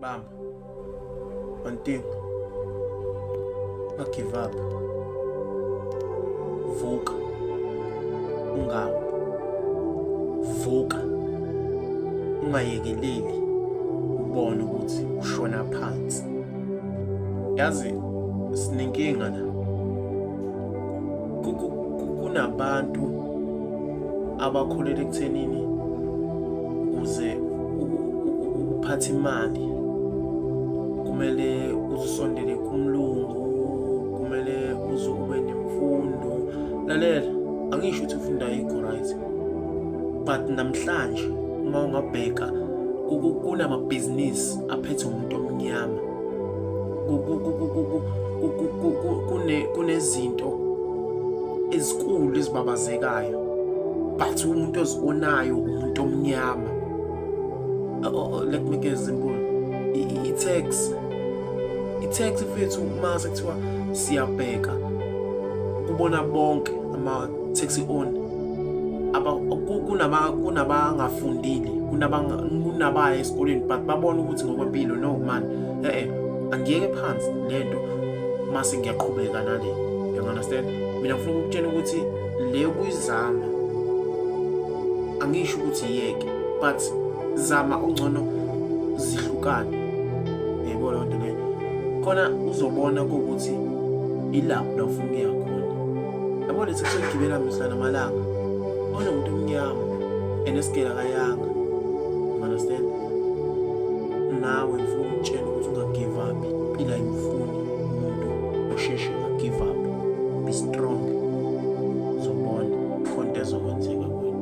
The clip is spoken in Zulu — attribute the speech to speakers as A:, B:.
A: Bamba. One thing. Don't give up. Vuka. Ungawi. Vuka. Ungayekeleli ubone ukuthi ushona phansi. Yazi sinenkinga la. Kunabantu abakholelwa ekuthenini ukuze uphathe imali kumele uzisondele kumlungu, kumele ube nemfundo. Lalela, angisho ukuthi ufunda ayikho right, but namhlanje uma ungabheka kunamabhizinisi aphethe umuntu omnyama, kunezinto ezikulu ezibabazekayo, but umuntu ozionayo umuntu omnyama. Let me make an example. I-tax ifethu uma sekuthiwa siyabheka kubona bonke ama-taxi owner kunabangafundile, kunabaya esikoleni but babona ukuthi ngokwempilo no man, angiyeke phansi lento mase ngiyaqhubeka nale. You understand? Mina ngifuna ukutshela ukuthi le kuyizama, angisho ukuthi yeke, but zama ongcono zihlukane. Uyayibona lento leyo? Khona uzobona ukuthi ilapho la ufuna ukuya khona. Yabona sekusogibela mihla namalanga onomuntu omnyama enesigela kayanga. You understand? Nawe ngifuna ukutshela ukuthi unga give up, ila imfuni.